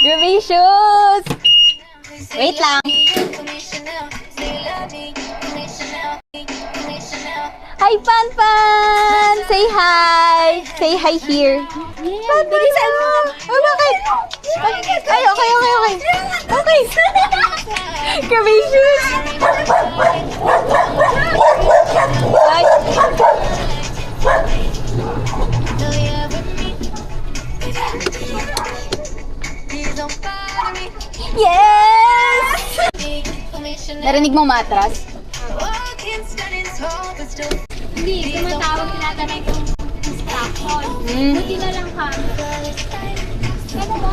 Gracious! Wait lang. Hi, Pan! Say hi! Say hi here. Pan, bilisan mo! Oh, bakit? Ay, okay. Okay. Gracious! Ay. Yes! Narinig mo matras? Hindi, tumatawag tinatanay yung instruction. Buti na lang kami. Ano ba?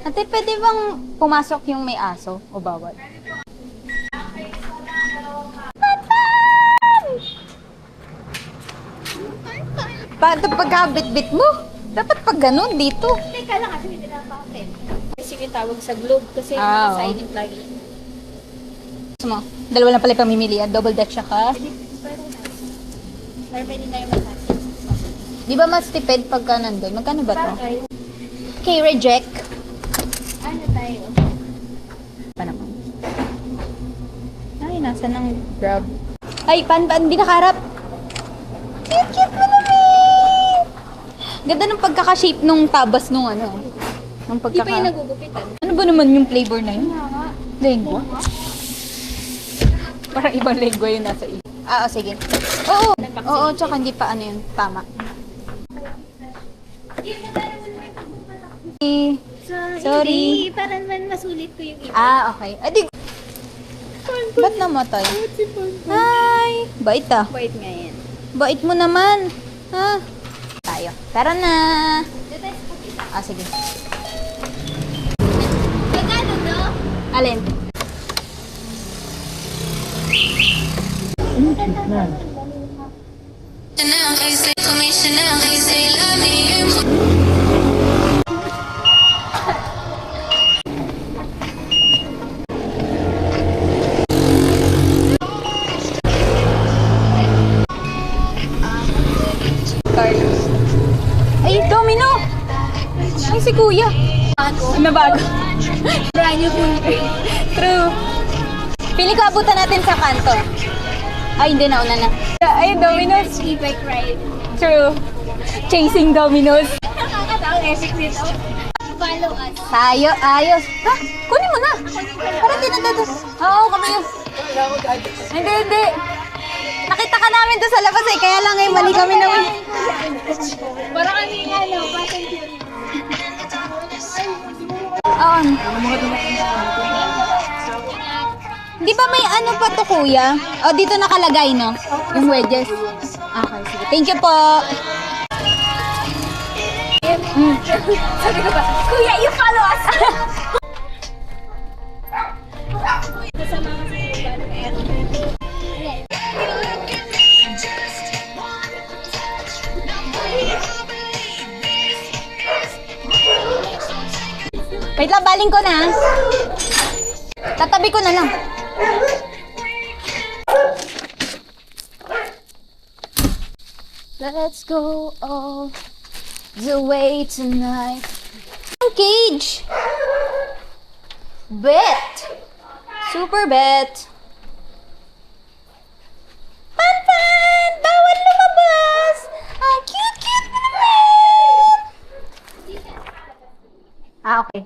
Ate, pwede bang pumasok yung may aso o bawal? Paano pagkabit-bit mo? Dapat pag ganun dito. Teka lang kasi hindi na bakit. Sige, tawag sa Globe kasi Ah, silent lagi. Gusto mo? Dalawa lang pala yung pamimilian. Double deck siya ka. Pero pwede na yung matapos. Di ba mas tipid pagka nandun? Magkano ba to? Bakit? Okay, reject. Ano tayo? Pa naman. Ay, nasa ng grab. Ay, pan, di nakaharap. Cute mo naman! Ganda ng pagkaka-shape nung tabas nung ano. Nung Di pa yung pagkaka... nagugupitan. Ano ba naman yung flavor na yun? Lengua? Parang ibang lengua yung nasa iyo. Ah, sige. Oo, tsaka hindi pa ano yun. Tama. Sorry. Hindi, parang man masulit ko yung iba. Ah, okay. Adi, ba't namatay? Hi! Bait ah. Wait nga yan. Bait mo naman. Ha? Tayo. Tara na. Ah, sige. Magkano no? Alin? Ay, domino! Ay, si kuya. Nabago. Brand new po. True. Pili ko abutan natin sa kanto. Ay, hindi, nauna na. Ay, Domino's. E-bike ride. True. Chasing Domino's. Nakakatawa epic dito. Follow us. Tayo, ayos. Ha? Kunin mo na. Parang di nandito. Oo, kami yun. Hindi. Nakita ka namin doon sa labas eh. Kaya lang mali kami naman. Parang kami nga, no? Patent yun. Oo. Di ba may ano pa to, kuya? O, dito nakalagay, no? Yung wedges. Okay, sige. Thank you po. Sabi ko ba, Kuya, you follow us! Kasama ka sa iba. Wait lang, baling ko na. Tatabi ko na lang. Let's go all the way tonight. Cage! Bet! Super bet! Pan! Bawal lumabas! Ang cute mo naman! Ah, okay.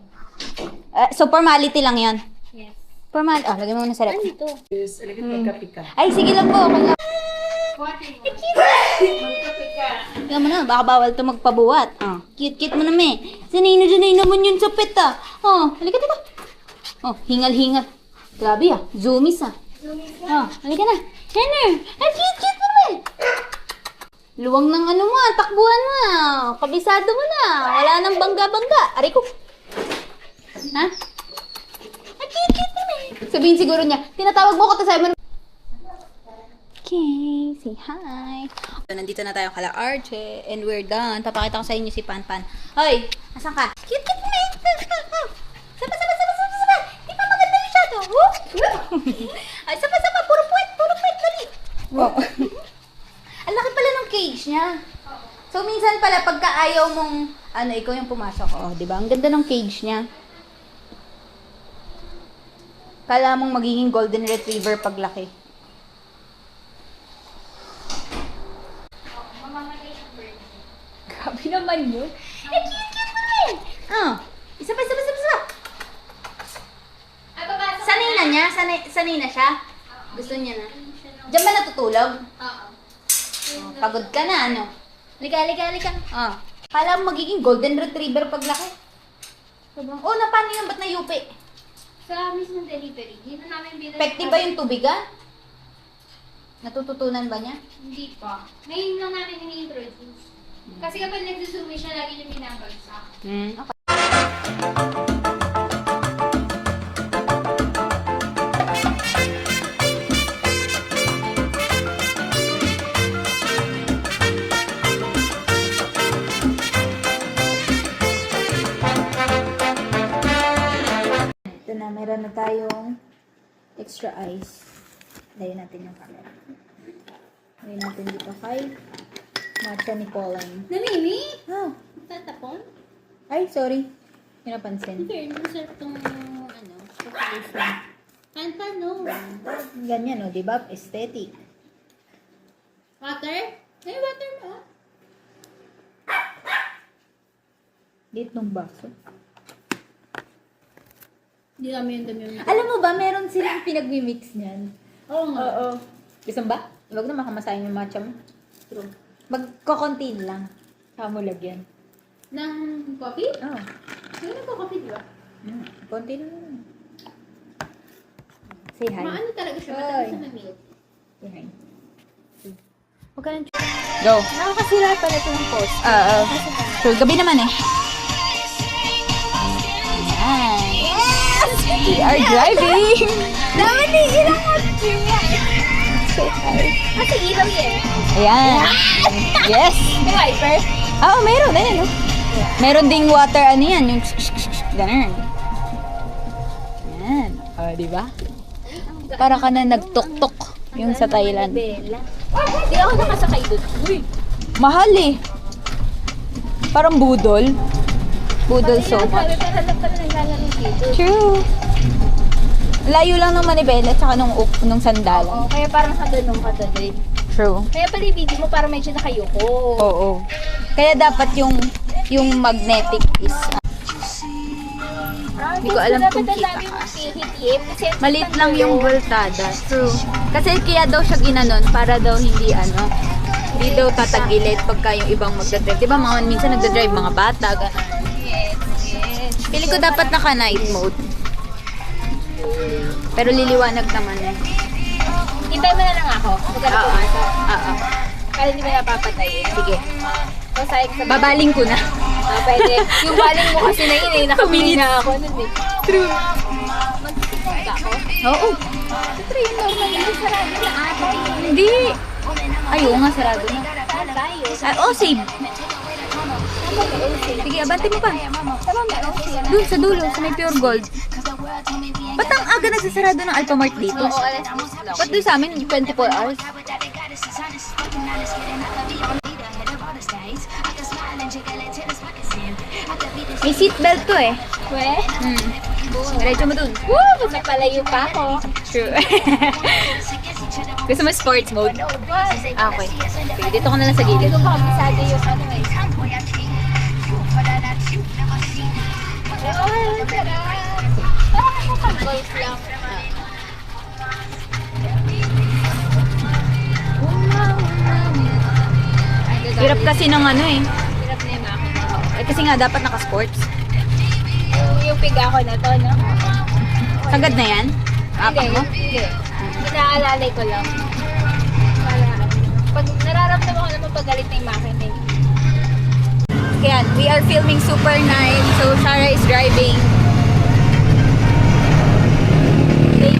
So, formality lang yon. Yes. Formality. Oh, lagyan mo muna sa rep. Ano ito? Yes, alagad magkape ka. Ay, sige lang po. Okay lang. Tingnan mo na, baka bawal ito magpabuhat. Oh, cute mo naman eh. Sanay naman yun sa pet ah. Oh, halika dito. Oh, hingal-hingal. Grabe ah, zoomies ah. Oh, halika na. Henner, ay cute mo naman. Luwang ng ano mo ah, takbuhan mo ah. Kabisado mo na. Wala nang bangga-bangga. Aray ko. Ha? Ay, cute Sabihin siguro niya, tinatawag mo ko, tapos sabi mo, okay, say hi. So, nandito na tayo kala Arche, and we're done. Papakita ko sa inyo si Pan. Hoy, asan ka? Cute mo eh. Saba. Di pa maganda masyado. Ay, saba. Puro puwet, dali. Wow. Ang laki pala ng cage niya. So, minsan pala, pagka ayaw mong, ikaw yung pumasok. Oh, di ba? Ang ganda ng cage niya. Kala mong magiging golden retriever paglaki. Grabe naman yun. Eh, cute mo rin. Isa pa. Ay, papasok Sanay na niya? Sanay na siya? Gusto niya na? Diyan ba natutulog? Oo. Pagod ka na, ano? Halika. Kala mo magiging golden retriever paglaki. Sobrang, na paano yun? Ba't nayupi? Sa mismong delivery, dito namin binili. Effective ba yung tubigan? Natututunan ba niya? Hindi pa. Ngayon lang namin ini-introduce. Kasi kapag nagsusumi siya, lagi yung binabagsak. Okay. Ito na, meron na tayong extra ice. Layo natin yung camera. Layo natin dito kay matcha ni Colin. Namimi? Oh, Tatapon? ay, sorry. Hindi napansin. Fair, masarap tong chocolate. Paano? Ganyan, no? Diba? Aesthetic. Water? May water ba? Lit nung baso. Hindi namin yung dami yung... Alam mo ba, meron silang pinag-mix niyan. Oo nga. Oo. Gusto mo ba? Huwag na makamasahin yung matcha mo. True. Magkokontin lang. Saka mo lagyan. Ng coffee? Oo. Hindi na coffee, di ba? Konti na lang. Say hi. Maano talaga siya? Ay. Matamis na milk. Say hi. Huwag ka lang. Go. Nakakasira pala ito ng post. Oo. So, gabi naman eh. Ayan. Yes! We are driving! Naman ni ilang Say hi. Kasi ilaw yan. Ayan. Yes! May wiper? Oo, meron. Ayan, no? Meron ding water, ano yan, yung ganun. Ayan. O, diba? Para ka na nagtok-tok yung sa Thailand. Bella. Hindi ako nakasakay doon. Uy! Mahal eh. Parang budol. Budol so much. Pero lang pala naglalaro dito. True. Layo lang ng Manibela at saka nung sandalan. Oo, kaya parang nakadalong ka doon. True. Kaya pala yung video mo parang medyo nakayuko. Oo. Kaya dapat yung magnetic is Hindi ko alam kung kita ka. Maliit lang yung voltada. True. Kasi kaya daw siya ginanon para daw hindi hindi daw tatagilid pagka yung ibang magdadrive. Diba minsan nagdadrive mga bata, gano'n. Yes. Pili ko dapat naka night mode. Pero liliwanag naman eh. Hintay mo na lang ako. Magkano Oo. pumasok. Oo. Para hindi mo napapatay. Sige. Pasayag sa Babaling ko na. pwede. Yung baling mo kasi na yun eh. Nakabili na ako nun eh. True. Magsipunta ako. Oo. Siyempre yung normal yung sarado na ata yun. Hindi. Ay, oo nga, sarado na. Saan tayo? Save. Sige, abante mo pa. Doon sa dulo, sa may pure gold. Ba't ang aga nagsasarado ng Alphamart dito? Oo, alas 10 lang. Ba't doon sa amin, 24 hours? May seatbelt to eh. We? Diretso mo dun. Woo! Mas napalayo pa ako. True. Gusto mo sports mode? Ah, okay. Sige, dito ko na lang sa Hindi gilid. ko pa kabisado yung ano eh. Oh, sarap. Parang ako pang-golf lang. Hirap kasi ng ano eh. Hirap na yung makina. Eh kasi nga dapat naka-sports. Yung piga ko na to, no? Sagad na yan? Apak mo? Hindi. Inaalalay ko lang. Para, pag nararamdaman ko naman pagalit na yung makina eh. Kaya, we are filming Super 9. So, Sarah is driving. Day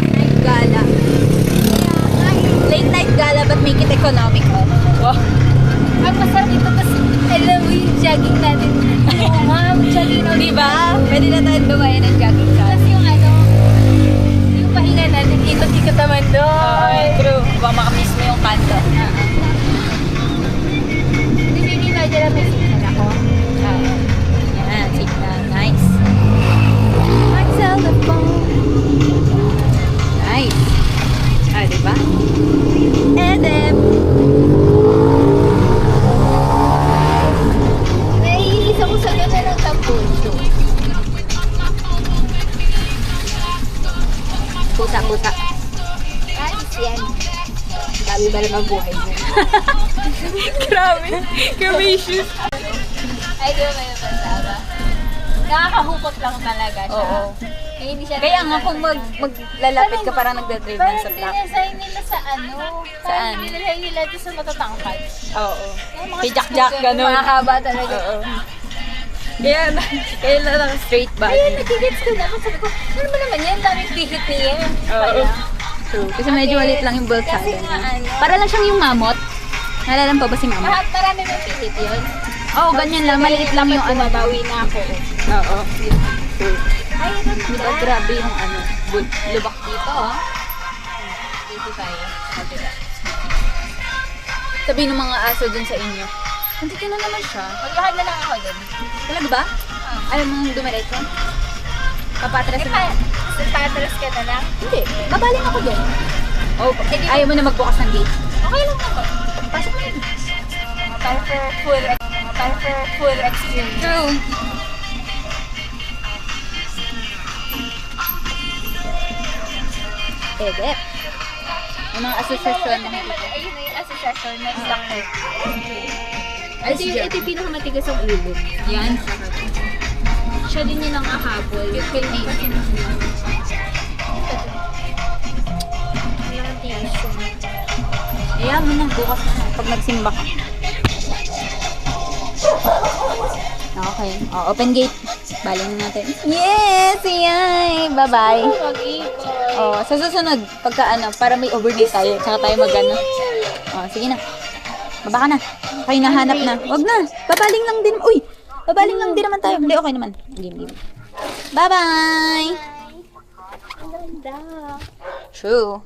Pusa. Ayos yan. Dami ba naman buhay mo? Grabe issues. Ay, di ba may masasawa? Nakakahupot lang talaga siya. Oo. Eh, hindi siya Kaya nga kung maglalapit ka parang nagdadrive man sa truck. dinidesign nila sa ano? Saan? Parang dinidesign nila doon sa matatangkad. Oo. Yung mga Si Jack, ganun. Mahaba talaga. Oo. Kaya lang straight Ayun, body. nagigits ko na. Sabi ko, ano ba naman yan? Daming pihit niya. Oo. True. Kasi medyo maliit lang yung bulkada Kasi nga niya. ano. Para lang siyang yung mamot. Nalala mo pa ba si mamot? Marami may pihit yun. Oo, ganyan lang. Maliit lang yung ano. Bawi na ako. Oo. True. Ay, ano ba? Diba grabe yung ano, lubak dito, oh. Easy tayo. Kabila. Sabi ng mga aso dun sa inyo. Nandito na naman siya. Maglakad na lang ako doon. Talaga ba? Ayaw mong dumiretso? Papatras Eh, na. patras ka na lang. Hindi. Babaling ako dun. Oh, ayaw mo na magbukas ng gate. Okay lang ako. Pasok mo yun. Para for full experience. True. Pwede. May mga asosasyon na Ayun na yung association na instructor. Ayos Ito yung pinakamatigas ang ulo. Yan. Siya din yung nakahabol. Yung filmation. Yung tissue. Ayan mo na, bukas na. Pag nagsimba ka. Okay. Oh, open gate. Baling natin. Yes! Yay! Bye-bye. Mag-ipon. Oh, sa susunod, pagka ano, para may overnight tayo, tsaka tayo mag-ano. Oh, sige na. Baba ka na. Okay, nahanap na. Wag na. Babaling lang din. Uy! Babaling lang din naman tayo. Hindi, okay naman. Game. Bye-bye! Ang ganda. True.